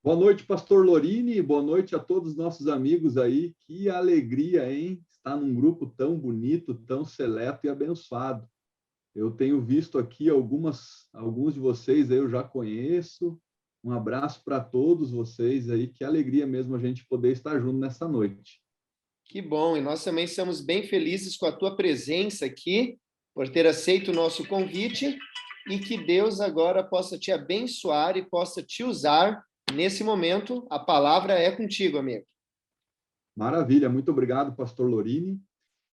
Boa noite, Pastor Lorini. Boa noite a todos os nossos amigos aí. Que alegria, hein? Estar num grupo tão bonito, tão seleto e abençoado. Eu tenho visto aqui alguns de vocês aí eu já conheço. Um abraço para todos vocês aí. Que alegria mesmo a gente poder estar junto nessa noite. Que bom, e nós também estamos bem felizes com a tua presença aqui, por ter aceito o nosso convite, e que Deus agora possa te abençoar e possa te usar nesse momento. A palavra é contigo, amigo. Maravilha, muito obrigado, Pastor Lorini.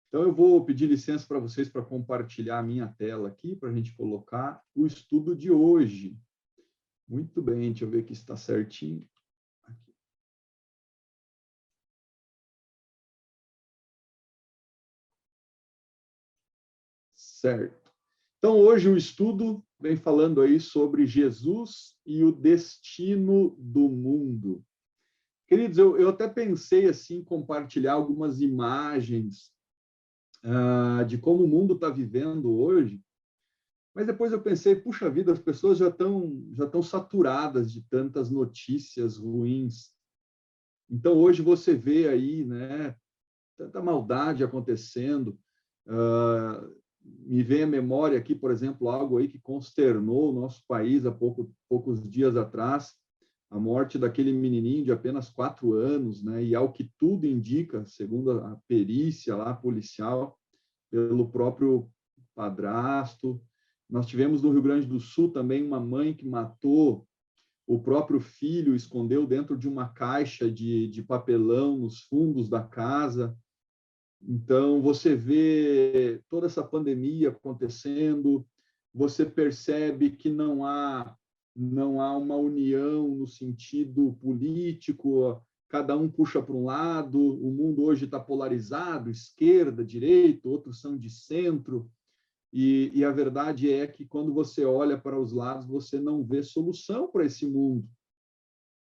Então, eu vou pedir licença para vocês para compartilhar a minha tela aqui, para a gente colocar o estudo de hoje. Muito bem, deixa eu ver aqui se está certinho. Aqui. Certo. Então, hoje o estudo vem falando aí sobre Jesus e o destino do mundo. Queridos, eu até pensei assim, em compartilhar algumas imagens de como o mundo está vivendo hoje, mas depois eu pensei, puxa vida, as pessoas já estão saturadas de tantas notícias ruins. Então, hoje você vê aí, né, tanta maldade acontecendo. Me vem à memória aqui, por exemplo, algo aí que consternou o nosso país há poucos dias atrás, a morte daquele menininho de apenas 4 anos, né? E ao que tudo indica, segundo a perícia lá policial, pelo próprio padrasto. Nós tivemos no Rio Grande do Sul também uma mãe que matou o próprio filho, escondeu dentro de uma caixa de papelão nos fundos da casa. Então, você vê toda essa pandemia acontecendo, você percebe que não há uma união no sentido político, cada um puxa para um lado, o mundo hoje está polarizado, esquerda, direita, outros são de centro, e a verdade é que quando você olha para os lados, você não vê solução para esse mundo.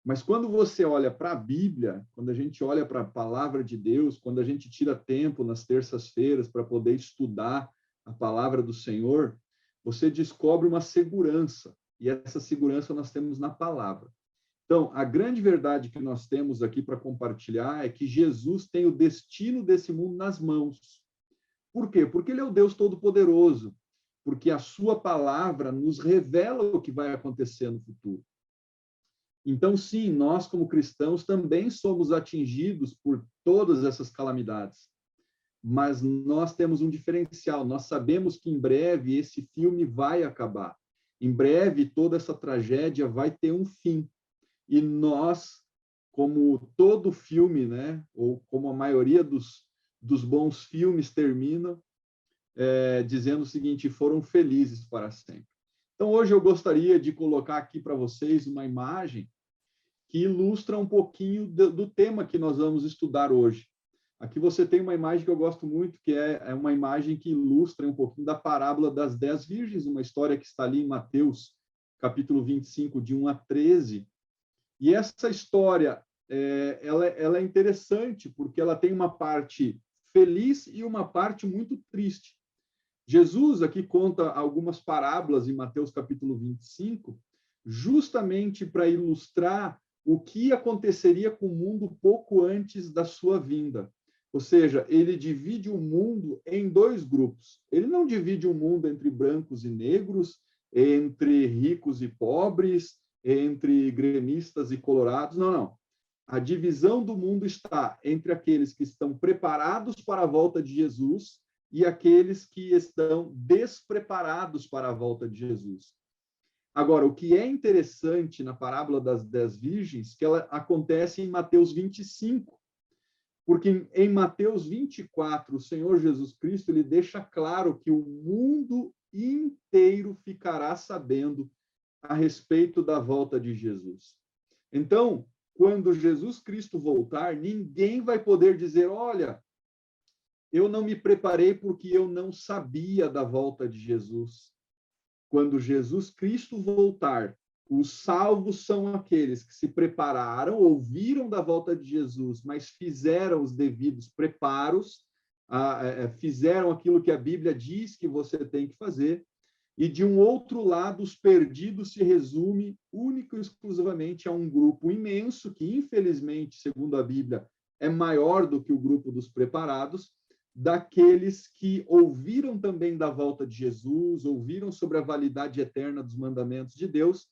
Mas quando você olha para a Bíblia, quando a gente olha para a palavra de Deus, quando a gente tira tempo nas terças-feiras para poder estudar a palavra do Senhor, você descobre uma segurança, e essa segurança nós temos na palavra. Então, a grande verdade que nós temos aqui para compartilhar é que Jesus tem o destino desse mundo nas mãos. Por quê? Porque ele é o Deus Todo-Poderoso, porque a sua palavra nos revela o que vai acontecer no futuro. Então, sim, nós como cristãos também somos atingidos por todas essas calamidades, mas nós temos um diferencial, nós sabemos que em breve esse filme vai acabar, em breve toda essa tragédia vai ter um fim, e nós, como todo filme, né, ou como a maioria dos bons filmes terminam, dizendo o seguinte, foram felizes para sempre. Então, hoje eu gostaria de colocar aqui para vocês uma imagem que ilustra um pouquinho do tema que nós vamos estudar hoje. Aqui você tem uma imagem que eu gosto muito, que é uma imagem que ilustra um pouquinho da parábola das 10 virgens, uma história que está ali em Mateus, capítulo 25, de 1 a 13. E essa história, ela é interessante, porque ela tem uma parte feliz e uma parte muito triste. Jesus aqui conta algumas parábolas em Mateus, capítulo 25, justamente para ilustrar o que aconteceria com o mundo pouco antes da sua vinda. Ou seja, ele divide o mundo em 2 grupos. Ele não divide o mundo entre brancos e negros, entre ricos e pobres, entre gremistas e colorados. Não, não. A divisão do mundo está entre aqueles que estão preparados para a volta de Jesus e aqueles que estão despreparados para a volta de Jesus. Agora, o que é interessante na parábola das 10 virgens, que ela acontece em Mateus 25, porque em Mateus 24, o Senhor Jesus Cristo, ele deixa claro que o mundo inteiro ficará sabendo a respeito da volta de Jesus. Então, quando Jesus Cristo voltar, ninguém vai poder dizer, olha, eu não me preparei porque eu não sabia da volta de Jesus. Quando Jesus Cristo voltar, os salvos são aqueles que se prepararam, ouviram da volta de Jesus, mas fizeram os devidos preparos, fizeram aquilo que a Bíblia diz que você tem que fazer, E, de um outro lado, os perdidos se resume único e exclusivamente a um grupo imenso, que, infelizmente, segundo a Bíblia, é maior do que o grupo dos preparados, daqueles que ouviram também da volta de Jesus, ouviram sobre a validade eterna dos mandamentos de Deus,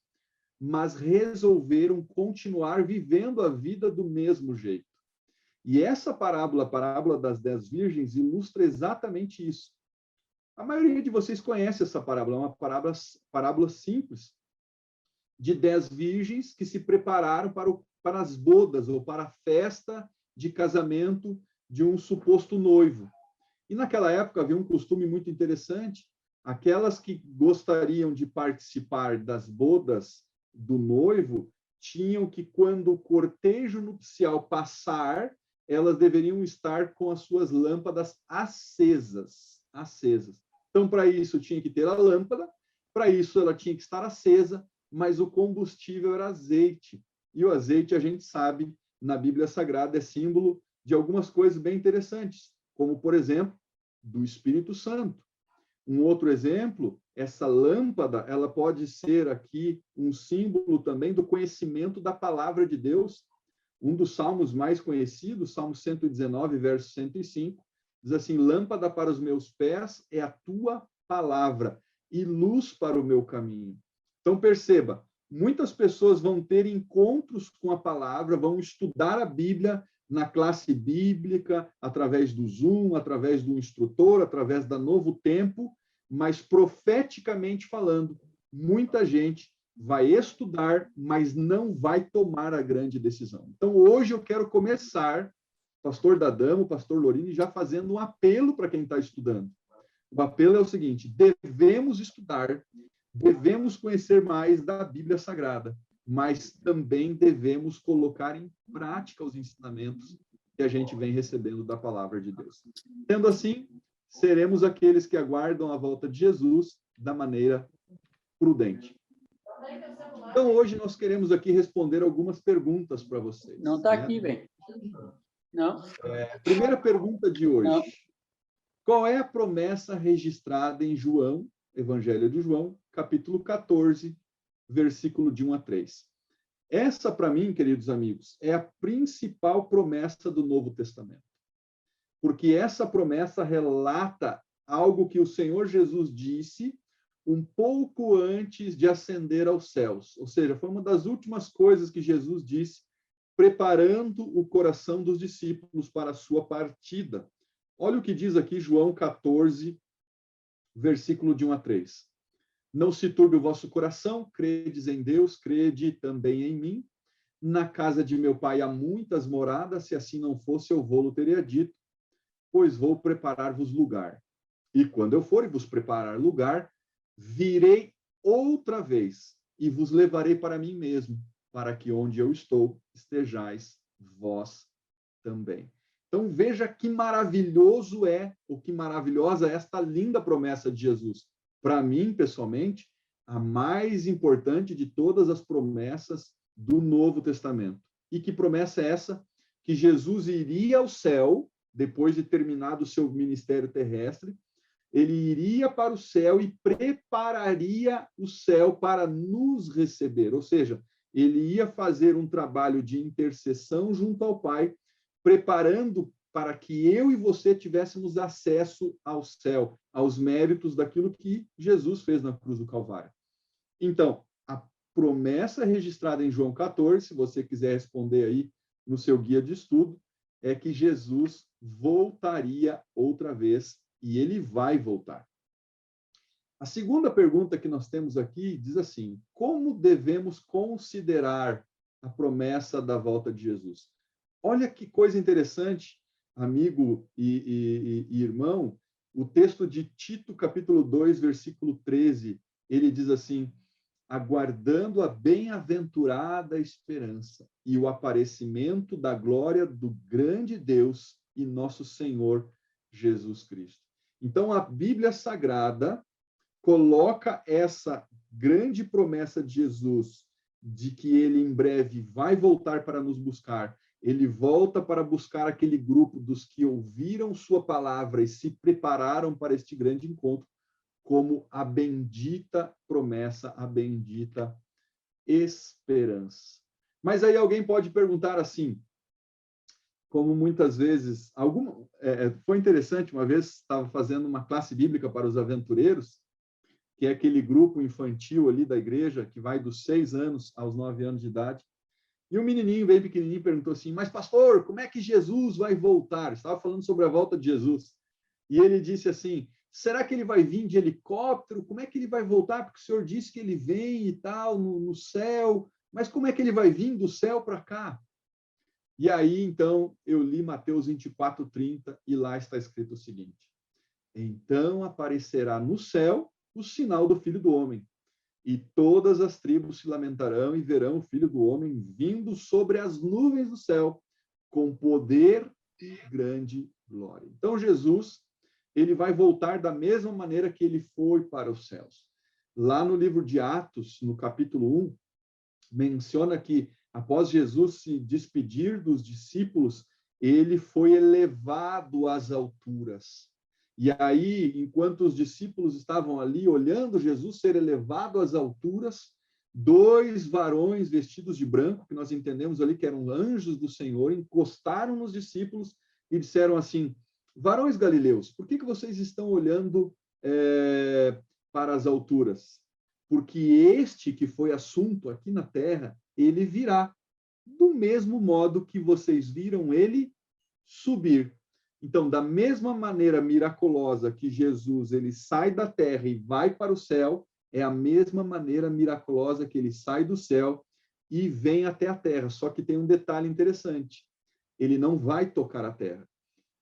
mas resolveram continuar vivendo a vida do mesmo jeito. E essa parábola, a parábola das 10 virgens, ilustra exatamente isso. A maioria de vocês conhece essa parábola, é uma parábola simples, de 10 virgens que se prepararam para as bodas ou para a festa de casamento de um suposto noivo. E naquela época havia um costume muito interessante, aquelas que gostariam de participar das bodas do noivo, tinham que, quando o cortejo nupcial passar, elas deveriam estar com as suas lâmpadas acesas. Então, para isso, tinha que ter a lâmpada, para isso ela tinha que estar acesa, mas o combustível era azeite. E o azeite, a gente sabe, na Bíblia Sagrada, é símbolo de algumas coisas bem interessantes, como, por exemplo, do Espírito Santo. Um outro exemplo, essa lâmpada, ela pode ser aqui um símbolo também do conhecimento da palavra de Deus. Um dos salmos mais conhecidos, Salmo 119, verso 105, diz assim: lâmpada para os meus pés é a tua palavra e luz para o meu caminho. Então, perceba, muitas pessoas vão ter encontros com a palavra, vão estudar a Bíblia na classe bíblica, através do Zoom, através do instrutor, através da Novo Tempo, mas profeticamente falando, muita gente vai estudar, mas não vai tomar a grande decisão. Então, hoje eu quero começar, pastor Dadamo, pastor Lorini, já fazendo um apelo para quem está estudando. O apelo é o seguinte: devemos estudar, devemos conhecer mais da Bíblia Sagrada, mas também devemos colocar em prática os ensinamentos que a gente vem recebendo da palavra de Deus. Sendo assim, seremos aqueles que aguardam a volta de Jesus da maneira prudente. Então, hoje nós queremos aqui responder algumas perguntas para vocês. Não está aqui, velho. Não. Primeira pergunta de hoje. Não. Qual é a promessa registrada em João, Evangelho de João, capítulo 14, versículo de 1 a 3? Essa, para mim, queridos amigos, é a principal promessa do Novo Testamento. Porque essa promessa relata algo que o Senhor Jesus disse um pouco antes de ascender aos céus. Ou seja, foi uma das últimas coisas que Jesus disse, preparando o coração dos discípulos para a sua partida. Olha o que diz aqui João 14, versículo de 1 a 3. Não se turbe o vosso coração, credes em Deus, crede também em mim. Na casa de meu pai há muitas moradas, se assim não fosse, eu vou-lo teria dito, pois vou preparar-vos lugar. E quando eu for e vos preparar lugar, virei outra vez e vos levarei para mim mesmo, para que onde eu estou estejais vós também. Então veja que maravilhoso ou que maravilhosa é esta linda promessa de Jesus. Para mim, pessoalmente, a mais importante de todas as promessas do Novo Testamento. E que promessa é essa? Que Jesus iria ao céu, depois de terminado o seu ministério terrestre, ele iria para o céu e prepararia o céu para nos receber. Ou seja, ele ia fazer um trabalho de intercessão junto ao Pai, preparando para que eu e você tivéssemos acesso ao céu, aos méritos daquilo que Jesus fez na cruz do Calvário. Então, a promessa registrada em João 14, se você quiser responder aí no seu guia de estudo, é que Jesus voltaria outra vez, e ele vai voltar. A segunda pergunta que nós temos aqui diz assim: como devemos considerar a promessa da volta de Jesus? Olha que coisa interessante, amigo e irmão, o texto de Tito, capítulo 2, versículo 13, ele diz assim: aguardando a bem-aventurada esperança e o aparecimento da glória do grande Deus e nosso Senhor Jesus Cristo. Então, a Bíblia Sagrada coloca essa grande promessa de Jesus, de que ele em breve vai voltar para nos buscar. Ele volta para buscar aquele grupo dos que ouviram sua palavra e se prepararam para este grande encontro, como a bendita promessa, a bendita esperança. Mas aí alguém pode perguntar assim, como muitas vezes, foi interessante, uma vez estava fazendo uma classe bíblica para os aventureiros, que é aquele grupo infantil ali da igreja, que vai dos 6 anos aos 9 anos de idade, e um menininho bem pequenininho perguntou assim, mas pastor, como é que Jesus vai voltar? Estava falando sobre a volta de Jesus. E ele disse assim, será que ele vai vir de helicóptero? Como é que ele vai voltar? Porque o senhor disse que ele vem e tal, no céu, mas como é que ele vai vir do céu para cá? E aí, então, eu li Mateus 24:30 e lá está escrito o seguinte, então aparecerá no céu o sinal do Filho do Homem, e todas as tribos se lamentarão e verão o Filho do Homem vindo sobre as nuvens do céu, com poder e grande glória. Então, Jesus, ele vai voltar da mesma maneira que ele foi para os céus. Lá no livro de Atos, no capítulo 1, menciona que, após Jesus se despedir dos discípulos, ele foi elevado às alturas. E aí, enquanto os discípulos estavam ali olhando Jesus ser elevado às alturas, 2 varões vestidos de branco, que nós entendemos ali que eram anjos do Senhor, encostaram nos discípulos e disseram assim, varões galileus, por que vocês estão olhando para as alturas? Porque este que foi assunto aqui na terra, ele virá, do mesmo modo que vocês viram ele subir. Então, da mesma maneira miraculosa que Jesus ele sai da terra e vai para o céu, é a mesma maneira miraculosa que ele sai do céu e vem até a terra. Só que tem um detalhe interessante. Ele não vai tocar a terra.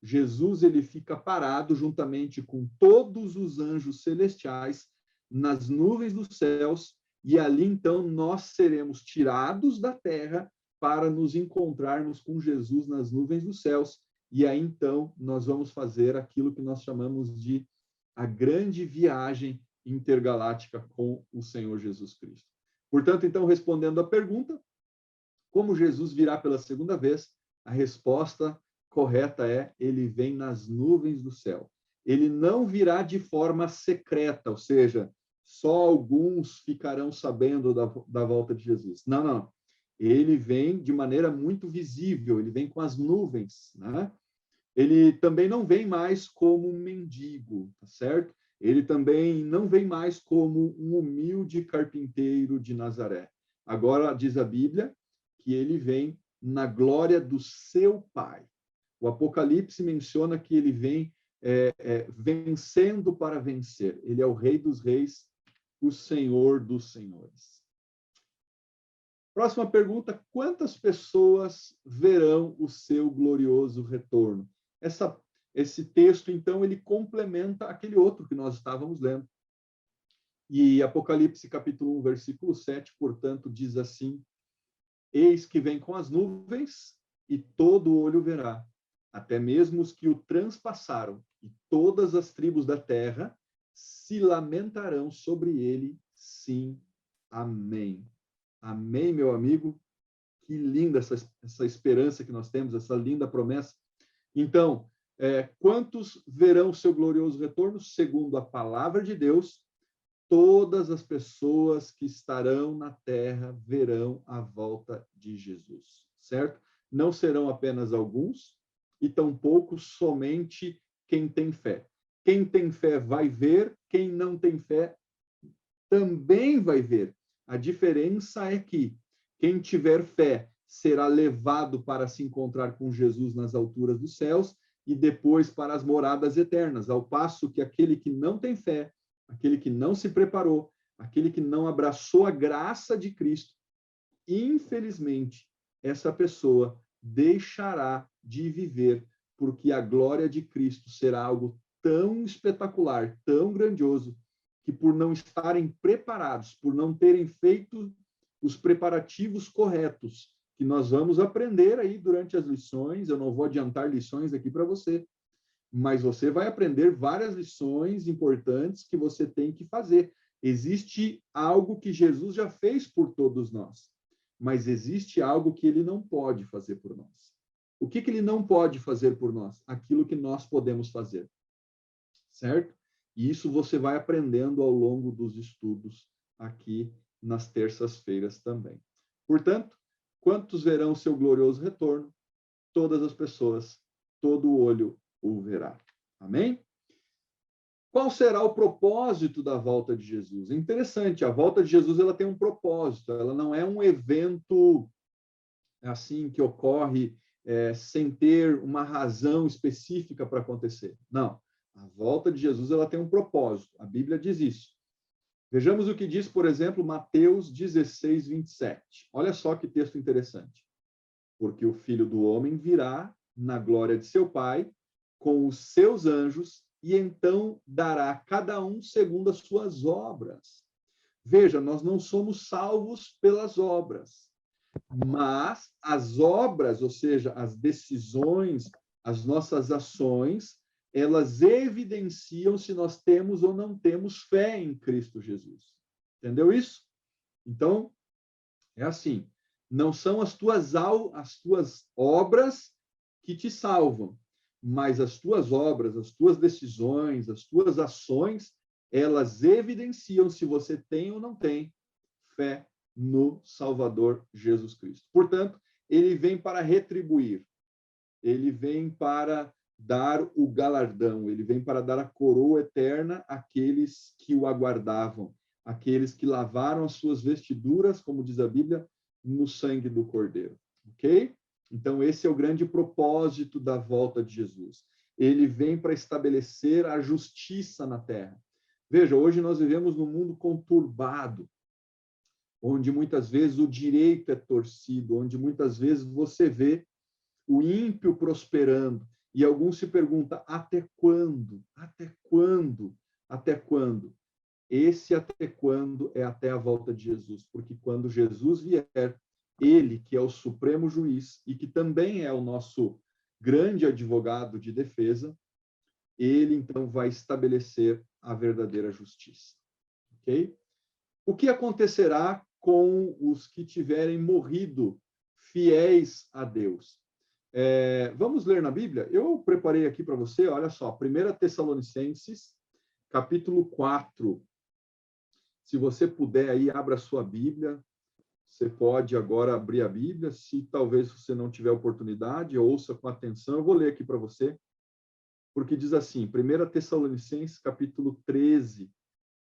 Jesus ele fica parado juntamente com todos os anjos celestiais nas nuvens dos céus e ali então nós seremos tirados da terra para nos encontrarmos com Jesus nas nuvens dos céus. E aí, então, nós vamos fazer aquilo que nós chamamos de a grande viagem intergaláctica com o Senhor Jesus Cristo. Portanto, então, respondendo à pergunta, como Jesus virá pela segunda vez, a resposta correta é, ele vem nas nuvens do céu. Ele não virá de forma secreta, ou seja, só alguns ficarão sabendo da volta de Jesus. Não, não. Ele vem de maneira muito visível, ele vem com as nuvens, né? Ele também não vem mais como um mendigo, tá certo? Ele também não vem mais como um humilde carpinteiro de Nazaré. Agora, diz a Bíblia que ele vem na glória do seu Pai. O Apocalipse menciona que ele vem vencendo para vencer. Ele é o Rei dos Reis, o Senhor dos Senhores. Próxima pergunta, quantas pessoas verão o seu glorioso retorno? Esse texto, então, ele complementa aquele outro que nós estávamos lendo. E Apocalipse, capítulo 1, versículo 7, portanto, diz assim, eis que vem com as nuvens e todo olho verá, até mesmo os que o transpassaram, e todas as tribos da terra se lamentarão sobre ele, sim, amém. Amém, meu amigo? Que linda essa esperança que nós temos, essa linda promessa. Então, quantos verão o seu glorioso retorno? Segundo a palavra de Deus, todas as pessoas que estarão na terra verão a volta de Jesus, certo? Não serão apenas alguns, e tampouco somente quem tem fé. Quem tem fé vai ver, quem não tem fé também vai ver. A diferença é que quem tiver fé será levado para se encontrar com Jesus nas alturas dos céus e depois para as moradas eternas, ao passo que aquele que não tem fé, aquele que não se preparou, aquele que não abraçou a graça de Cristo, infelizmente, essa pessoa deixará de viver, porque a glória de Cristo será algo tão espetacular, tão grandioso, que por não estarem preparados, por não terem feito os preparativos corretos, que nós vamos aprender aí durante as lições, eu não vou adiantar lições aqui para você, mas você vai aprender várias lições importantes que você tem que fazer. Existe algo que Jesus já fez por todos nós, mas existe algo que ele não pode fazer por nós. O que ele não pode fazer por nós? Aquilo que nós podemos fazer, certo? E isso você vai aprendendo ao longo dos estudos aqui nas terças-feiras também. Portanto, quantos verão seu glorioso retorno? Todas as pessoas, todo olho o verá. Amém? Qual será o propósito da volta de Jesus? É interessante, a volta de Jesus ela tem um propósito, ela não é um evento assim que ocorre sem ter uma razão específica para acontecer. Não, a volta de Jesus ela tem um propósito, a Bíblia diz isso. Vejamos o que diz, por exemplo, Mateus 16, 27. Olha só que texto interessante. Porque o Filho do Homem virá na glória de seu Pai com os seus anjos e então dará a cada um segundo as suas obras. Veja, nós não somos salvos pelas obras, mas as obras, ou seja, as decisões, as nossas ações, elas evidenciam se nós temos ou não temos fé em Cristo Jesus. Entendeu isso? Então, é assim, não são as tuas obras que te salvam, mas as tuas obras, as tuas decisões, as tuas ações, elas evidenciam se você tem ou não tem fé no Salvador Jesus Cristo. Portanto, ele vem para retribuir, ele vem para dar o galardão, ele vem para dar a coroa eterna àqueles que o aguardavam, aqueles que lavaram as suas vestiduras, como diz a Bíblia, no sangue do Cordeiro. Ok? Então, esse é o grande propósito da volta de Jesus. Ele vem para estabelecer a justiça na terra. Veja, hoje nós vivemos num mundo conturbado, onde muitas vezes o direito é torcido, onde muitas vezes você vê o ímpio prosperando, e alguns se perguntam, até quando? Até quando? Até quando? Esse até quando é até a volta de Jesus, porque quando Jesus vier, ele que é o supremo juiz e que também é o nosso grande advogado de defesa, ele então vai estabelecer a verdadeira justiça. Ok? O que acontecerá com os que tiverem morrido fiéis a Deus? Vamos ler na Bíblia? Eu preparei aqui para você, olha só, 1 Tessalonicenses, capítulo 4. Se você puder aí, abra a sua Bíblia. Você pode agora abrir a Bíblia. Se talvez você não tiver oportunidade, ouça com atenção. Eu vou ler aqui para você, porque diz assim, 1 Tessalonicenses, capítulo 13,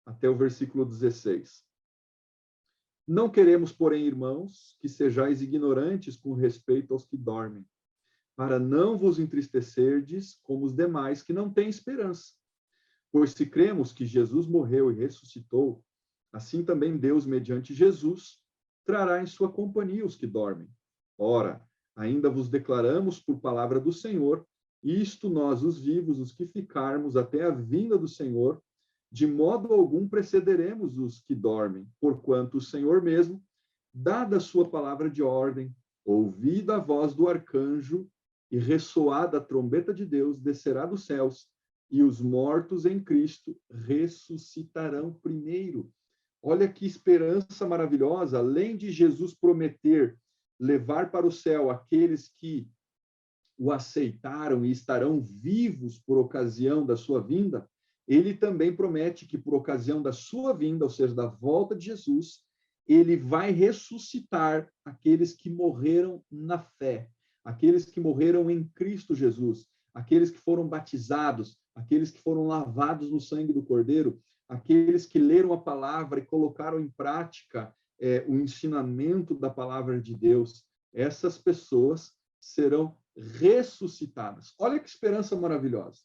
até o versículo 16. Não queremos, porém, irmãos, que sejais ignorantes com respeito aos que dormem, para não vos entristecerdes como os demais que não têm esperança. Pois se cremos que Jesus morreu e ressuscitou, assim também Deus, mediante Jesus, trará em sua companhia os que dormem. Ora, ainda vos declaramos por palavra do Senhor, isto nós, os vivos, os que ficarmos até a vinda do Senhor, de modo algum precederemos os que dormem, porquanto o Senhor mesmo, dada a sua palavra de ordem, ouvida a voz do arcanjo e ressoada a trombeta de Deus, descerá dos céus, e os mortos em Cristo ressuscitarão primeiro. Olha que esperança maravilhosa, além de Jesus prometer levar para o céu aqueles que o aceitaram e estarão vivos por ocasião da sua vinda, ele também promete que por ocasião da sua vinda, ou seja, da volta de Jesus, ele vai ressuscitar aqueles que morreram na fé, aqueles que morreram em Cristo Jesus, aqueles que foram batizados, aqueles que foram lavados no sangue do Cordeiro, aqueles que leram a palavra e colocaram em prática o ensinamento da palavra de Deus. Essas pessoas serão ressuscitadas. Olha que esperança maravilhosa.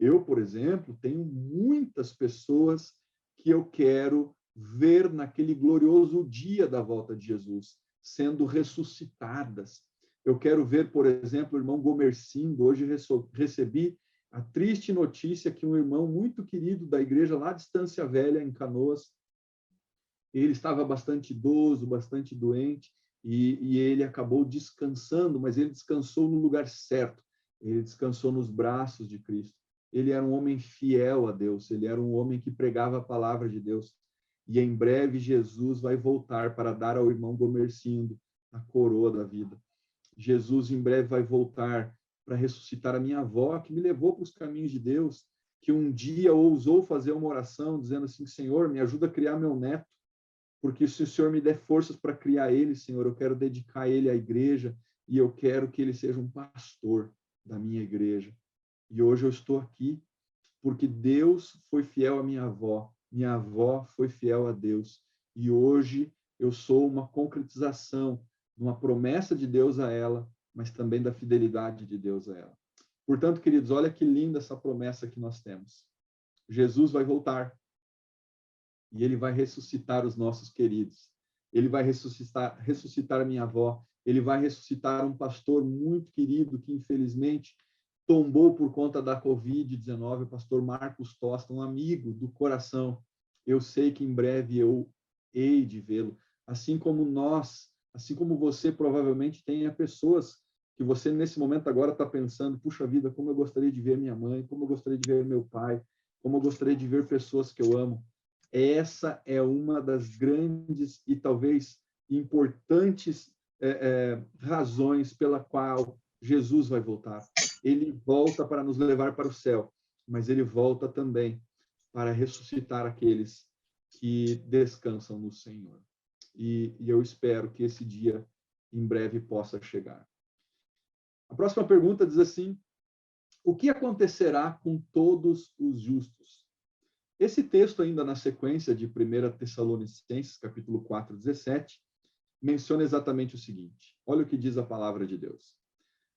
Eu, por exemplo, tenho muitas pessoas que eu quero ver naquele glorioso dia da volta de Jesus, sendo ressuscitadas. Eu quero ver, por exemplo, o irmão Gomercindo. Hoje recebi a triste notícia que um irmão muito querido da igreja lá de Estância Velha, em Canoas, ele estava bastante idoso, bastante doente, e ele acabou descansando, mas ele descansou no lugar certo. Ele descansou nos braços de Cristo. Ele era um homem fiel a Deus, ele era um homem que pregava a palavra de Deus. E em breve Jesus vai voltar para dar ao irmão Gomercindo a coroa da vida. Jesus em breve vai voltar para ressuscitar a minha avó, que me levou para os caminhos de Deus. que um dia ousou fazer uma oração dizendo assim, Senhor, me ajuda a criar meu neto, porque se o Senhor me der forças para criar ele, Senhor, eu quero dedicar ele à igreja e eu quero que ele seja um pastor da minha igreja. E hoje eu estou aqui porque Deus foi fiel à minha avó foi fiel a Deus, e hoje eu sou uma concretização de uma promessa de Deus a ela, mas também da fidelidade de Deus a ela. Portanto, queridos, olha que linda essa promessa que nós temos. Jesus vai voltar e ele vai ressuscitar os nossos queridos. Ele vai ressuscitar a minha avó. Ele vai ressuscitar um pastor muito querido que, infelizmente, tombou por conta da Covid-19, o pastor Marcos Tosta, um amigo do coração. Eu sei que em breve eu hei de vê-lo. Assim como nós, assim como você provavelmente tenha pessoas que você, nesse momento agora, está pensando, puxa vida, como eu gostaria de ver minha mãe, como eu gostaria de ver meu pai, como eu gostaria de ver pessoas que eu amo. Essa é uma das grandes e talvez importantes razões pela qual Jesus vai voltar. Ele volta para nos levar para o céu, mas ele volta também para ressuscitar aqueles que descansam no Senhor. E eu espero que esse dia em breve possa chegar. A próxima pergunta diz assim: o que acontecerá com todos os justos? Esse texto, ainda na sequência de 1 Tessalonicenses, capítulo 4, 17, menciona exatamente o seguinte. Olha o que diz a palavra de Deus.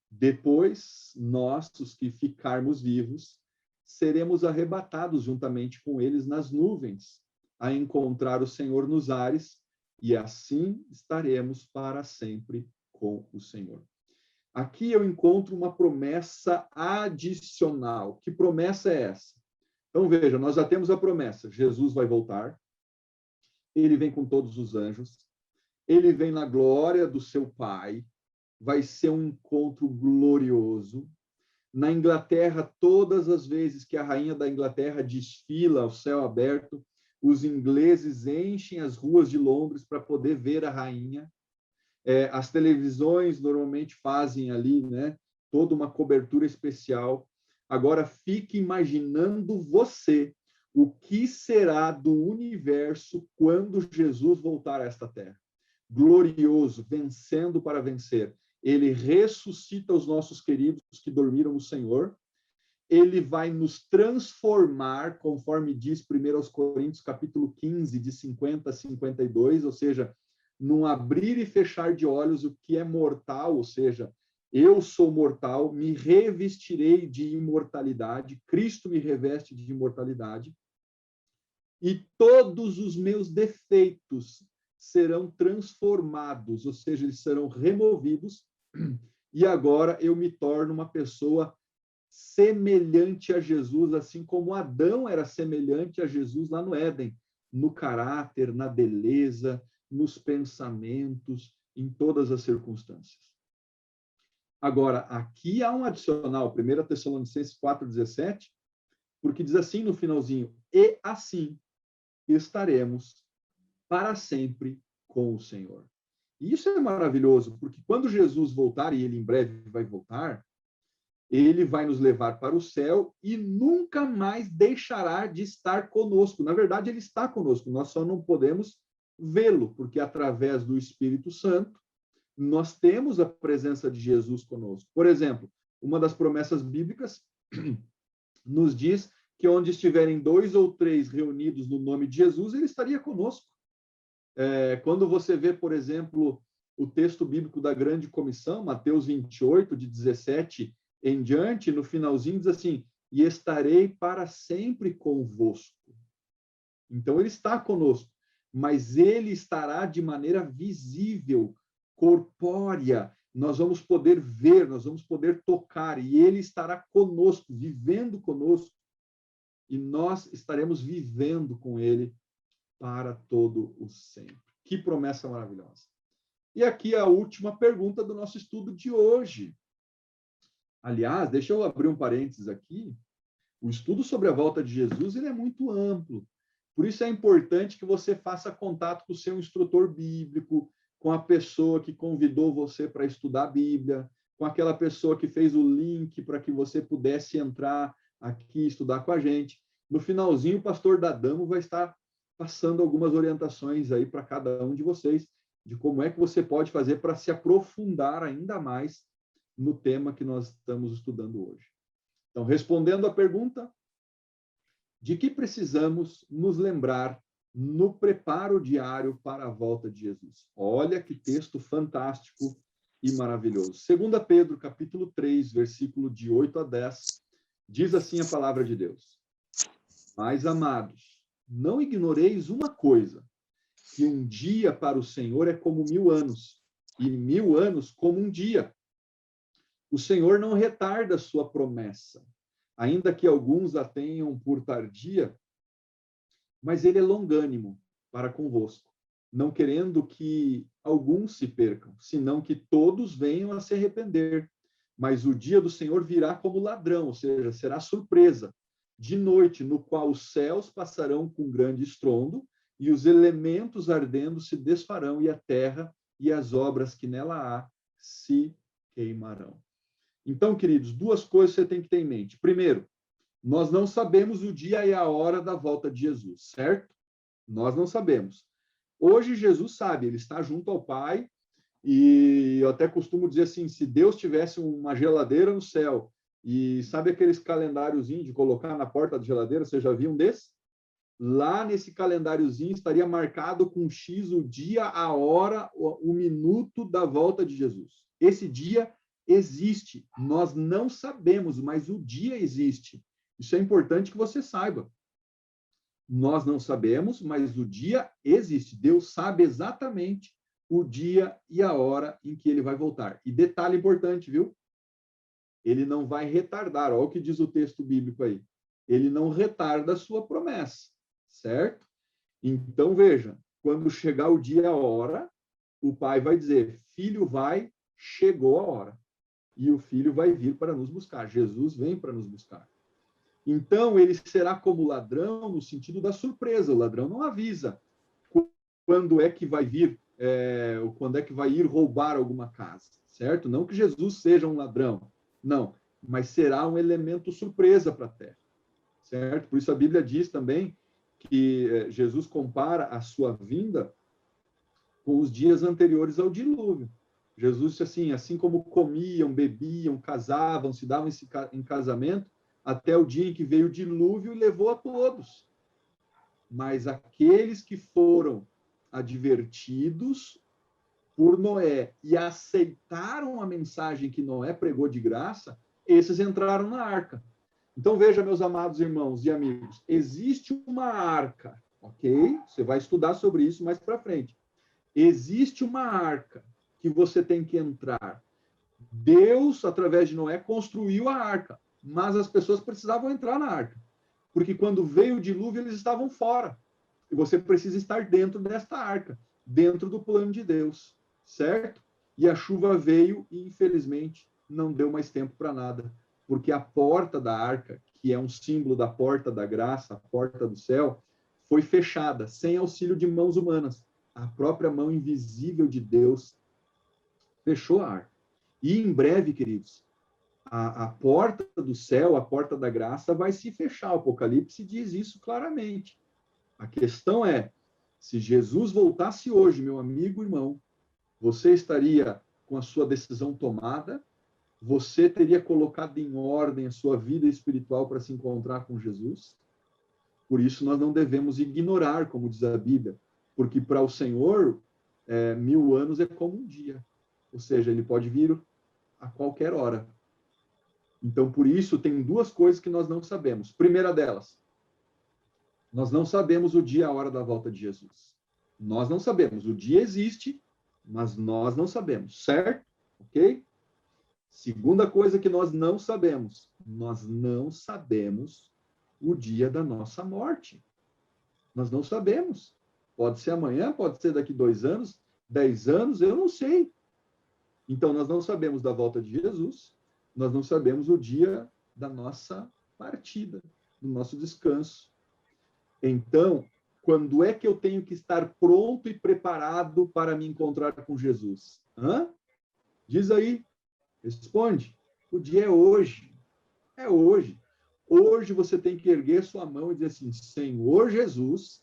Depois, nós, os que ficarmos vivos, seremos arrebatados juntamente com eles nas nuvens, a encontrar o Senhor nos ares, e assim estaremos para sempre com o Senhor. Aqui eu encontro uma promessa adicional. Que promessa é essa? Então, veja, nós já temos a promessa. Jesus vai voltar, ele vem com todos os anjos, ele vem na glória do seu Pai, vai ser um encontro glorioso. Na Inglaterra, todas as vezes que a rainha da Inglaterra desfila ao céu aberto, os ingleses enchem as ruas de Londres para poder ver a rainha. As televisões normalmente fazem ali, né, toda uma cobertura especial. Agora, fique imaginando você o que será do universo quando Jesus voltar a esta terra. Glorioso, vencendo para vencer. Ele ressuscita os nossos queridos que dormiram no Senhor. Ele vai nos transformar, conforme diz 1 Coríntios, capítulo 15, de 50 a 52, ou seja, num abrir e fechar de olhos, o que é mortal, ou seja, eu sou mortal, me revestirei de imortalidade, Cristo me reveste de imortalidade, e todos os meus defeitos serão transformados, ou seja, eles serão removidos, e agora eu me torno uma pessoa semelhante a Jesus, assim como Adão era semelhante a Jesus lá no Éden, no caráter, na beleza, nos pensamentos, em todas as circunstâncias. Agora, aqui há um adicional, 1 Tessalonicenses 4,17, porque diz assim no finalzinho, e assim estaremos para sempre com o Senhor. E isso é maravilhoso, porque quando Jesus voltar, e ele em breve vai voltar, ele vai nos levar para o céu e nunca mais deixará de estar conosco. Na verdade, ele está conosco, nós só não podemos vê-lo, porque através do Espírito Santo, nós temos a presença de Jesus conosco. Por exemplo, uma das promessas bíblicas nos diz que onde estiverem 2 ou 3 reunidos no nome de Jesus, ele estaria conosco. Quando você vê, por exemplo, o texto bíblico da Grande Comissão, Mateus 28, de 17 em diante, no finalzinho diz assim, e estarei para sempre convosco. Então, ele está conosco, mas ele estará de maneira visível, corpórea. Nós vamos poder ver, nós vamos poder tocar, e ele estará conosco, vivendo conosco, e nós estaremos vivendo com ele para todo o sempre. Que promessa maravilhosa. E aqui a última pergunta do nosso estudo de hoje. Aliás, deixa eu abrir um parênteses aqui. O estudo sobre a volta de Jesus ele é muito amplo. Por isso é importante que você faça contato com o seu instrutor bíblico, com a pessoa que convidou você para estudar a Bíblia, com aquela pessoa que fez o link para que você pudesse entrar aqui estudar com a gente. No finalzinho, o pastor Dadamo vai estar passando algumas orientações aí para cada um de vocês, de como é que você pode fazer para se aprofundar ainda mais no tema que nós estamos estudando hoje. Então, respondendo à pergunta, de que precisamos nos lembrar no preparo diário para a volta de Jesus? Olha que texto fantástico e maravilhoso. 2 Pedro, capítulo 3, versículo de 8 a 10, diz assim a palavra de Deus: Mas, amados, não ignoreis uma coisa, que um dia para o Senhor é como 1000 anos, e 1000 anos como um dia. O Senhor não retarda sua promessa, ainda que alguns a tenham por tardia, mas ele é longânimo para convosco, não querendo que alguns se percam, senão que todos venham a se arrepender. Mas o dia do Senhor virá como ladrão, ou seja, será surpresa, de noite, no qual os céus passarão com grande estrondo, e os elementos ardendo se desfarão, e a terra e as obras que nela há se queimarão. Então, queridos, duas coisas você tem que ter em mente. Primeiro, nós não sabemos o dia e a hora da volta de Jesus, certo? Nós não sabemos. Hoje, Jesus sabe, ele está junto ao Pai, e eu até costumo dizer assim, se Deus tivesse uma geladeira no céu, e sabe aqueles calendáriozinhos de colocar na porta da geladeira, você já viu um desse? Lá nesse calendáriozinho estaria marcado com X o dia, a hora, o minuto da volta de Jesus. Esse dia existe. Nós não sabemos, mas o dia existe. Isso é importante que você saiba. Nós não sabemos, mas o dia existe. Deus sabe exatamente o dia e a hora em que ele vai voltar. E detalhe importante, viu? Ele não vai retardar. Olha o que diz o texto bíblico aí. Ele não retarda a sua promessa, certo? Então, veja, quando chegar o dia e a hora, o pai vai dizer, filho vai, chegou a hora. E o filho vai vir para nos buscar. Jesus vem para nos buscar. Então, ele será como ladrão no sentido da surpresa. O ladrão não avisa quando é que vai vir, quando é que vai ir roubar alguma casa, certo? Não que Jesus seja um ladrão, não, mas será um elemento surpresa para a terra, certo? Por isso a Bíblia diz também que Jesus compara a sua vinda com os dias anteriores ao dilúvio. Jesus disse assim como comiam, bebiam, casavam, se davam em casamento, até o dia em que veio o dilúvio e levou a todos. Mas aqueles que foram advertidos por Noé e aceitaram a mensagem que Noé pregou de graça, esses entraram na arca. Então, veja, meus amados irmãos e amigos, existe uma arca, ok? Você vai estudar sobre isso mais para frente. Existe uma arca que você tem que entrar. Deus, através de Noé, construiu a arca, mas as pessoas precisavam entrar na arca, porque quando veio o dilúvio, eles estavam fora. E você precisa estar dentro desta arca, dentro do plano de Deus, certo? E a chuva veio e, infelizmente, não deu mais tempo para nada, porque a porta da arca, que é um símbolo da porta da graça, a porta do céu, foi fechada, sem auxílio de mãos humanas. A própria mão invisível de Deus fechou a arca. E em breve, queridos, a porta do céu, a porta da graça vai se fechar. O Apocalipse diz isso claramente. A questão é, se Jesus voltasse hoje, meu amigo, irmão, você estaria com a sua decisão tomada? Você teria colocado em ordem a sua vida espiritual para se encontrar com Jesus? Por isso, nós não devemos ignorar, como diz a Bíblia, porque para o Senhor, 1000 anos é como um dia. Ou seja, ele pode vir a qualquer hora. Então, por isso, tem duas coisas que nós não sabemos. Primeira delas, nós não sabemos o dia e a hora da volta de Jesus. Nós não sabemos. O dia existe, mas nós não sabemos, certo? Ok? Segunda coisa que nós não sabemos o dia da nossa morte. Nós não sabemos. Pode ser amanhã, pode ser daqui 2 anos, 10 anos, eu não sei. Então, nós não sabemos da volta de Jesus, nós não sabemos o dia da nossa partida, do nosso descanso. Então, quando é que eu tenho que estar pronto e preparado para me encontrar com Jesus? Diz aí, responde. O dia é hoje. É hoje. hoje você tem que erguer sua mão e dizer assim, Senhor Jesus,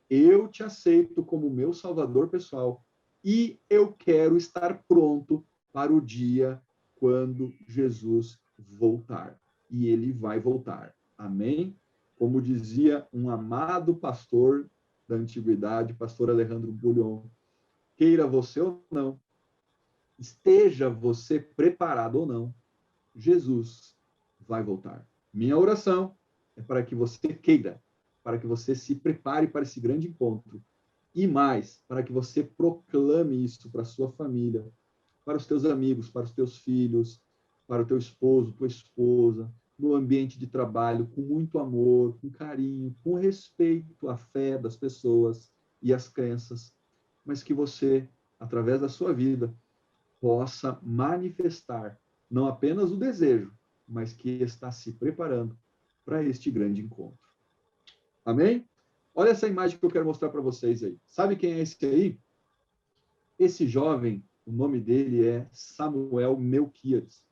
eu te aceito como meu Salvador pessoal e eu quero estar pronto para o dia quando Jesus voltar. E ele vai voltar. Amém? Como dizia um amado pastor da antiguidade, pastor Alejandro Bullion, queira você ou não, esteja você preparado ou não, Jesus vai voltar. Minha oração é para que você queira, para que você se prepare para esse grande encontro e mais, para que você proclame isso para a sua família, para os teus amigos, para os teus filhos, para o teu esposo, tua esposa, no ambiente de trabalho, com muito amor, com carinho, com respeito à fé das pessoas e às crenças, mas que você, através da sua vida, possa manifestar não apenas o desejo, mas que está se preparando para este grande encontro. Amém? Olha essa imagem que eu quero mostrar para vocês aí. Sabe quem é esse aí? Esse jovem, o nome dele é Samuel Melquiades.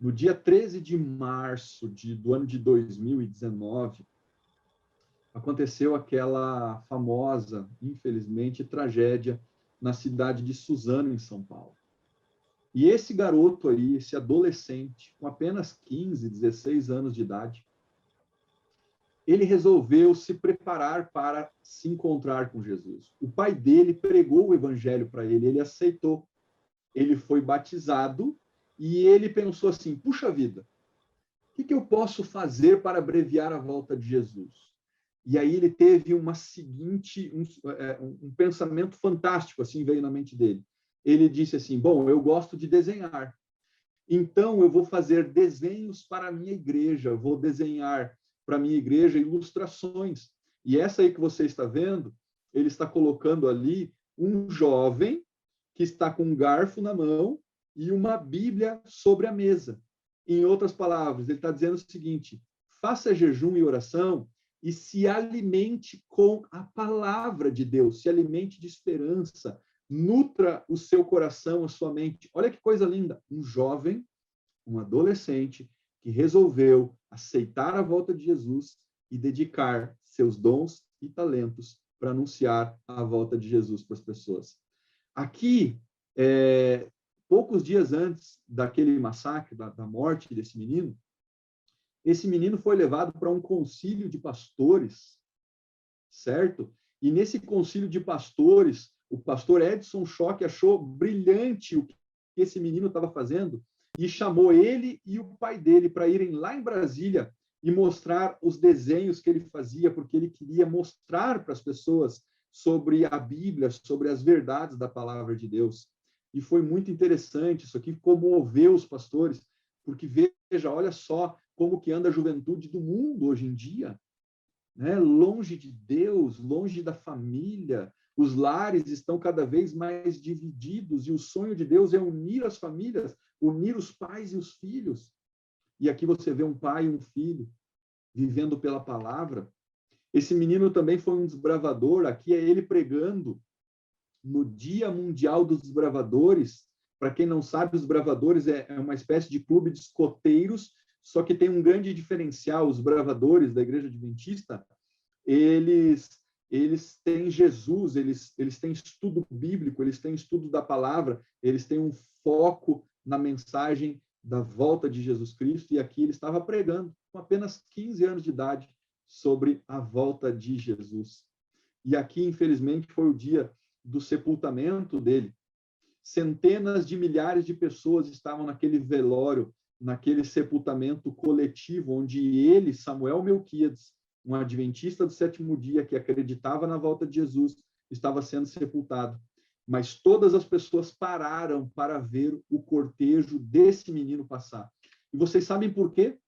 No dia 13 de março do ano de 2019, aconteceu aquela famosa, infelizmente, tragédia na cidade de Suzano, em São Paulo. E esse garoto aí, esse adolescente, com apenas 15, 16 anos de idade, ele resolveu se preparar para se encontrar com Jesus. O pai dele pregou o evangelho para ele, ele aceitou. Ele foi batizado e ele pensou assim, puxa vida, o que eu posso fazer para abreviar a volta de Jesus? E aí ele teve um pensamento fantástico, assim, veio na mente dele. Ele disse assim, bom, eu gosto de desenhar, então eu vou fazer desenhos para a minha igreja, vou desenhar para a minha igreja ilustrações. E essa aí que você está vendo, ele está colocando ali um jovem que está com um garfo na mão e uma Bíblia sobre a mesa. Em outras palavras, ele está dizendo o seguinte, faça jejum e oração e se alimente com a palavra de Deus, se alimente de esperança, nutra o seu coração, a sua mente. Olha que coisa linda, um jovem, um adolescente que resolveu aceitar a volta de Jesus e dedicar seus dons e talentos para anunciar a volta de Jesus para as pessoas. Aqui, poucos dias antes daquele massacre, da morte desse menino, esse menino foi levado para um concílio de pastores, certo? E nesse concílio de pastores, o pastor Edson Schock achou brilhante o que esse menino estava fazendo e chamou ele e o pai dele para irem lá em Brasília e mostrar os desenhos que ele fazia, porque ele queria mostrar para as pessoas sobre a Bíblia, sobre as verdades da palavra de Deus. E foi muito interessante, isso aqui comoveu os pastores, porque veja, olha só como que anda a juventude do mundo hoje em dia, né? Longe de Deus, longe da família, os lares estão cada vez mais divididos e o sonho de Deus é unir as famílias, unir os pais e os filhos. E aqui você vê um pai e um filho vivendo pela palavra. Esse menino também foi um desbravador, aqui é ele pregando no Dia Mundial dos Desbravadores. Para quem não sabe, os bravadores é uma espécie de clube de escoteiros, só que tem um grande diferencial, os bravadores da Igreja Adventista, eles têm Jesus, eles têm estudo bíblico, eles têm estudo da palavra, eles têm um foco na mensagem da volta de Jesus Cristo, e aqui ele estava pregando, com apenas 15 anos de idade, sobre a volta de Jesus. E aqui, infelizmente, foi o dia do sepultamento dele. Centenas de milhares de pessoas estavam naquele velório, naquele sepultamento coletivo, onde ele, Samuel Melquiades, um adventista do sétimo dia que acreditava na volta de Jesus, estava sendo sepultado. Mas todas as pessoas pararam para ver o cortejo desse menino passar. E vocês sabem por quê?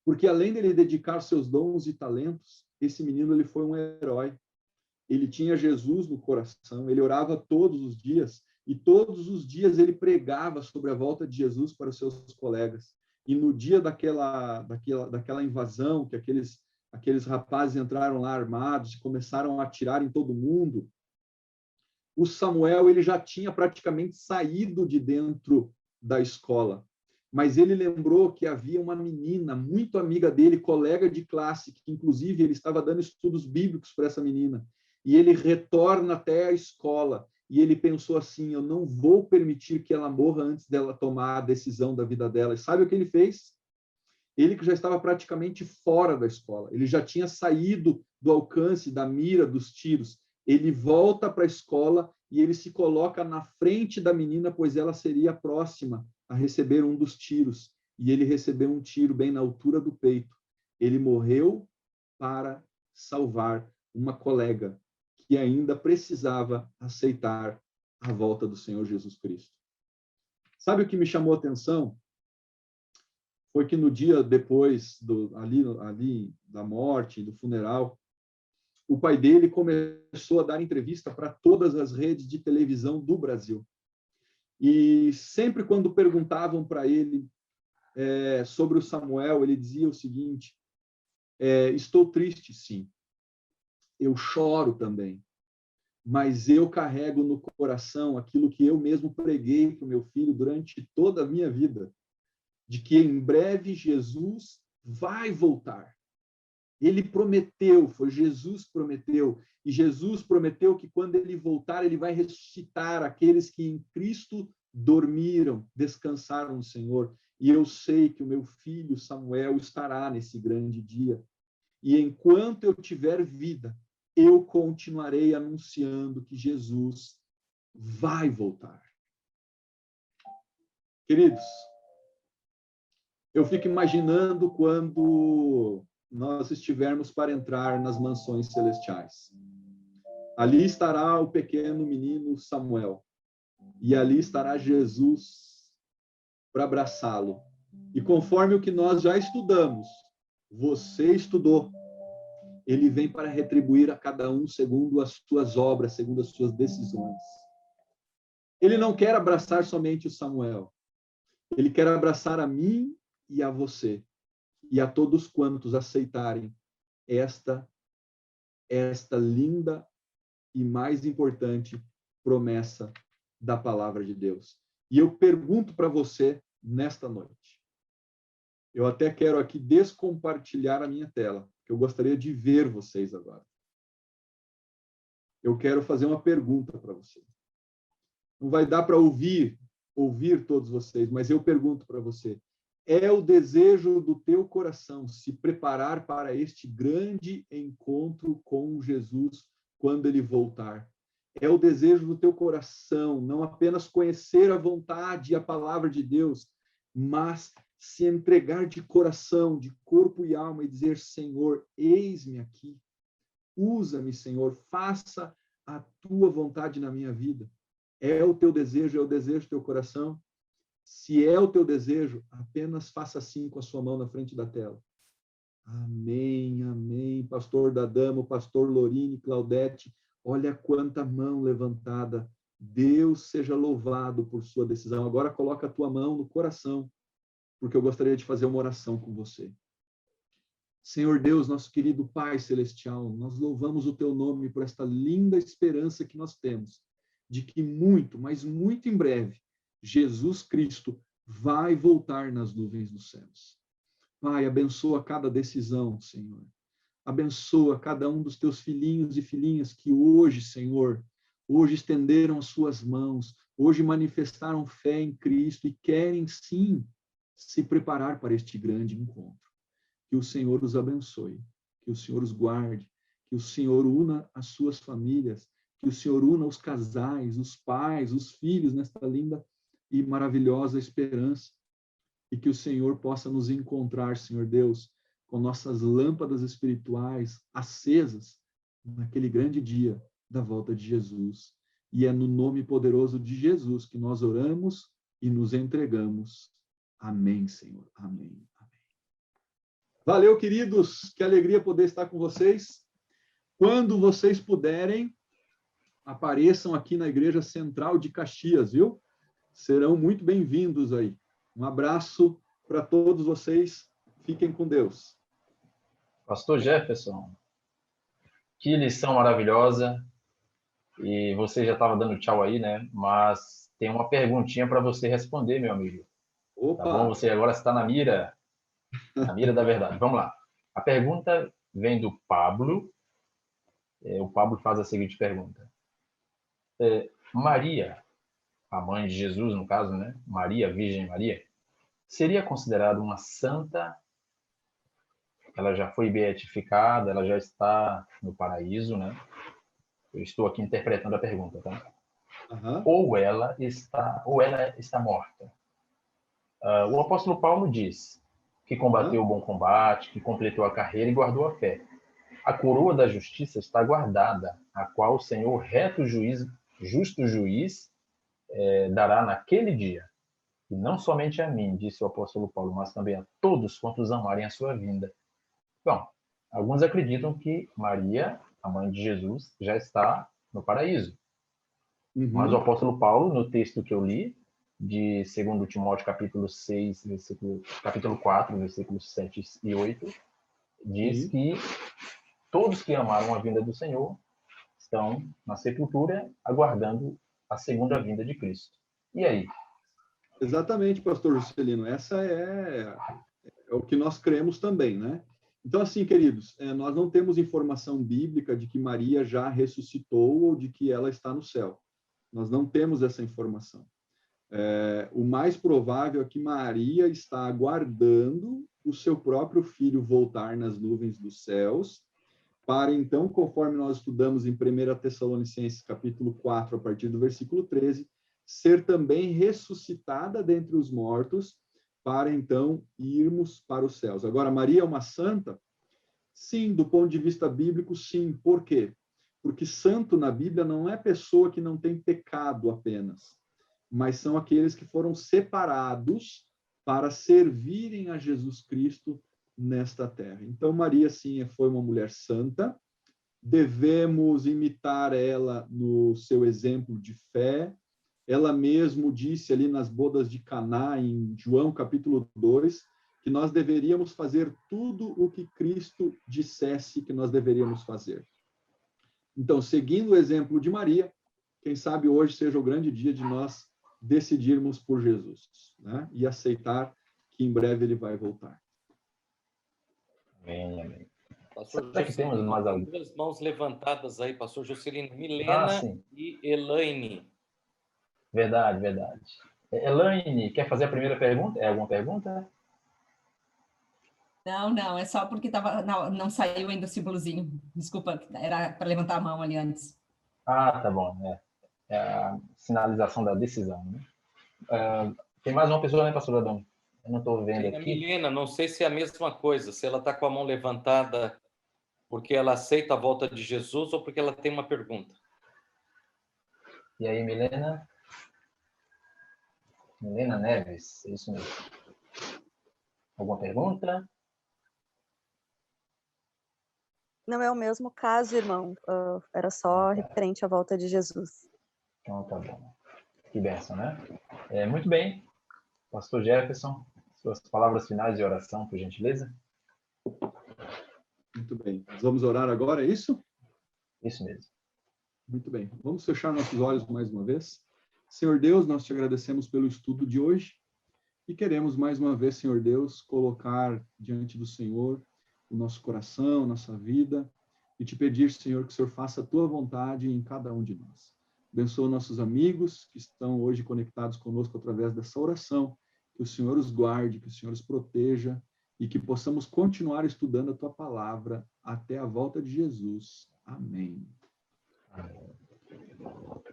Porque além dele dedicar seus dons e talentos, esse menino ele foi um herói. Ele tinha Jesus no coração, ele orava todos os dias, e todos os dias ele pregava sobre a volta de Jesus para os seus colegas. E no dia daquela invasão, que aqueles rapazes entraram lá armados e começaram a atirar em todo mundo, o Samuel ele já tinha praticamente saído de dentro da escola. mas ele lembrou que havia uma menina muito amiga dele, colega de classe, que inclusive ele estava dando estudos bíblicos para essa menina, e ele retorna até a escola, e ele pensou assim, eu não vou permitir que ela morra antes dela tomar a decisão da vida dela. E sabe o que ele fez? Ele que já estava praticamente fora da escola, ele já tinha saído do alcance, da mira dos tiros, ele volta para a escola e ele se coloca na frente da menina, pois ela seria a próxima a receber um dos tiros. E ele recebeu um tiro bem na altura do peito. Ele morreu para salvar uma colega que ainda precisava aceitar a volta do Senhor Jesus Cristo. Sabe o que me chamou a atenção? Foi que no dia depois, ali da morte, do funeral, o pai dele começou a dar entrevista para todas as redes de televisão do Brasil. E sempre quando perguntavam para ele sobre o Samuel, ele dizia o seguinte, estou triste, sim. Eu choro também. Mas eu carrego no coração aquilo que eu mesmo preguei para o meu filho durante toda a minha vida, de que em breve Jesus vai voltar. Ele prometeu, foi Jesus que prometeu, e Jesus prometeu que quando ele voltar, ele vai ressuscitar aqueles que em Cristo dormiram, descansaram no Senhor. E eu sei que o meu filho Samuel estará nesse grande dia. E enquanto eu tiver vida, eu continuarei anunciando que Jesus vai voltar. Queridos, eu fico imaginando quando nós estivermos para entrar nas mansões celestiais. Ali estará o pequeno menino Samuel, e ali estará Jesus para abraçá-lo. E conforme o que nós já estudamos, você estudou, ele vem para retribuir a cada um segundo as suas obras, segundo as suas decisões. Ele não quer abraçar somente o Samuel, ele quer abraçar a mim e a você, e a todos quantos aceitarem esta linda e mais importante promessa da palavra de Deus. E eu pergunto para você nesta noite, eu até quero aqui descompartilhar a minha tela, porque eu gostaria de ver vocês agora. Eu quero fazer uma pergunta para vocês. Não vai dar para ouvir todos vocês, mas eu pergunto para você, é o desejo do teu coração se preparar para este grande encontro com Jesus quando ele voltar? É o desejo do teu coração não apenas conhecer a vontade e a palavra de Deus, mas se entregar de coração, de corpo e alma e dizer, Senhor, eis-me aqui. Usa-me, Senhor, faça a tua vontade na minha vida. É o teu desejo, é o desejo do teu coração? Se é o teu desejo, apenas faça assim com a sua mão na frente da tela. Amém, amém. Pastor Dadamo, pastor Lorine, Claudete, olha quanta mão levantada. Deus seja louvado por sua decisão. Agora coloca a tua mão no coração, porque eu gostaria de fazer uma oração com você. Senhor Deus, nosso querido Pai Celestial, nós louvamos o teu nome por esta linda esperança que nós temos, de que muito, mas muito em breve, Jesus Cristo vai voltar nas nuvens dos céus. Pai, abençoa cada decisão, Senhor. Abençoa cada um dos teus filhinhos e filhinhas que hoje, Senhor, hoje estenderam as suas mãos, hoje manifestaram fé em Cristo e querem, sim, se preparar para este grande encontro. Que o Senhor os abençoe, que o Senhor os guarde, que o Senhor una as suas famílias, que o Senhor una os casais, os pais, os filhos nesta linda e maravilhosa esperança, e que o Senhor possa nos encontrar, Senhor Deus, com nossas lâmpadas espirituais acesas naquele grande dia da volta de Jesus. E é no nome poderoso de Jesus que nós oramos e nos entregamos. Amém, Senhor. Amém. Amém. Valeu, queridos. Que alegria poder estar com vocês. Quando vocês puderem, apareçam aqui na Igreja Central de Caxias, viu? Serão muito bem-vindos aí. Um abraço para todos vocês. Fiquem com Deus. Pastor Jefferson, que lição maravilhosa. E você já estava dando tchau aí, né? Mas tem uma perguntinha para você responder, meu amigo. Opa! Tá bom? Você agora está na mira da verdade. Vamos lá. A pergunta vem do Pablo. O Pablo faz a seguinte pergunta. Maria, a mãe de Jesus, no caso, né? Maria, Virgem Maria, seria considerada uma santa? Ela já foi beatificada, ela já está no paraíso, né? Eu estou aqui interpretando a pergunta, tá? Aham. Ou ela está morta. O apóstolo Paulo diz que combateu o bom combate, que completou a carreira e guardou a fé. A coroa da justiça está guardada, a qual o Senhor, justo juiz, dará naquele dia. E não somente a mim, disse o apóstolo Paulo, mas também a todos quantos amarem a sua vinda. Bom, alguns acreditam que Maria, a mãe de Jesus, já está no paraíso. Mas o Uhum. apóstolo Paulo, no texto que eu li, de 2 Timóteo capítulo 6, capítulo 4, versículos 7 e 8, diz Sim. que todos que amaram a vinda do Senhor estão na sepultura aguardando a segunda vinda de Cristo. E aí? Exatamente, pastor Juscelino. Essa é o que nós cremos também, né? Então, assim, queridos, nós não temos informação bíblica de que Maria já ressuscitou ou de que ela está no céu. Nós não temos essa informação. O mais provável é que Maria está aguardando o seu próprio filho voltar nas nuvens dos céus, para então, conforme nós estudamos em 1 Tessalonicenses capítulo 4, a partir do versículo 13, ser também ressuscitada dentre os mortos, para então irmos para os céus. Agora, Maria é uma santa? Sim, do ponto de vista bíblico, sim. Por quê? Porque santo na Bíblia não é pessoa que não tem pecado apenas, mas são aqueles que foram separados para servirem a Jesus Cristo nesta terra. Então, Maria, sim, foi uma mulher santa, devemos imitar ela no seu exemplo de fé. Ela mesmo disse ali nas bodas de Caná, em João capítulo 2, que nós deveríamos fazer tudo o que Cristo dissesse que nós deveríamos fazer. Então, seguindo o exemplo de Maria, quem sabe hoje seja o grande dia de nós decidirmos por Jesus, né? E aceitar que em breve ele vai voltar. Amém, amém. Pastor Será que temos mais tem alguém? duas mãos levantadas aí, pastor Juscelino. Milena Sim. e Elaine. Verdade, verdade. Elaine, quer fazer a primeira pergunta? É alguma pergunta? Não, é só porque não saiu ainda o símbolozinho. Desculpa, era para levantar a mão ali antes. Tá bom. É a sinalização da decisão, né? Tem mais uma pessoa, né, pastor Adão? Eu não estou vendo Tem a aqui. Milena, não sei se é a mesma coisa, se ela está com a mão levantada porque ela aceita a volta de Jesus ou porque ela tem uma pergunta. E aí, Milena? Milena Neves, é isso mesmo. Alguma pergunta? Não é o mesmo caso, irmão. Era só referente à volta de Jesus. Então, tá bom. Que bênção, né? Muito bem. Pastor Jefferson, suas palavras finais de oração, por gentileza. Muito bem. Nós vamos orar agora, é isso? Isso mesmo. Muito bem. Vamos fechar nossos olhos mais uma vez. Senhor Deus, nós te agradecemos pelo estudo de hoje e queremos mais uma vez, Senhor Deus, colocar diante do Senhor o nosso coração, nossa vida e te pedir, Senhor, que o Senhor faça a tua vontade em cada um de nós. Abençoa nossos amigos que estão hoje conectados conosco através dessa oração, que o Senhor os guarde, que o Senhor os proteja e que possamos continuar estudando a tua palavra até a volta de Jesus. Amém.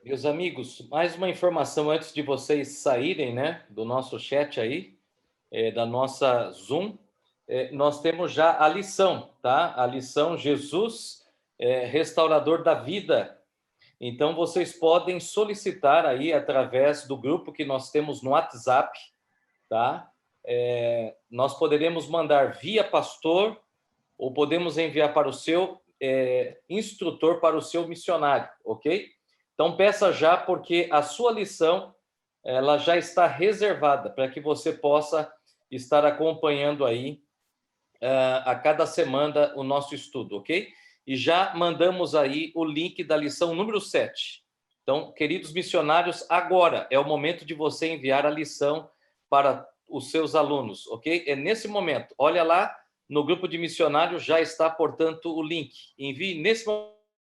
Meus amigos, mais uma informação antes de vocês saírem, né, do nosso chat aí, da nossa Zoom. Nós temos já a lição, tá? A lição Jesus, restaurador da vida. Então, vocês podem solicitar aí através do grupo que nós temos no WhatsApp, tá? Nós poderemos mandar via pastor ou podemos enviar para o seu instrutor, para o seu missionário, ok? Então, peça já, porque a sua lição ela já está reservada para que você possa estar acompanhando aí a cada semana o nosso estudo, ok? E já mandamos aí o link da lição número 7. Então, queridos missionários, agora é o momento de você enviar a lição para os seus alunos, ok? É nesse momento. Olha lá, no grupo de missionários já está, portanto, o link. Envie nesse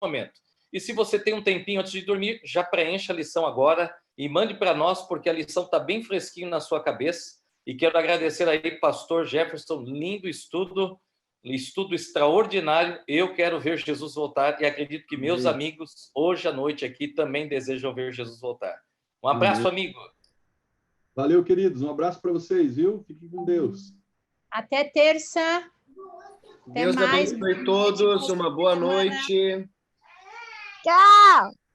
momento. E se você tem um tempinho antes de dormir, já preencha a lição agora e mande para nós, porque a lição está bem fresquinho na sua cabeça. E quero agradecer aí, pastor Jefferson, lindo estudo extraordinário. Eu quero ver Jesus voltar e acredito que meus amigos, hoje à noite aqui, também desejam ver Jesus voltar. Um abraço, amigo. Valeu, queridos. Um abraço para vocês, viu? Fiquem com Deus. Até terça. Até Deus mais. abençoe todos. Uma boa noite. Tchau!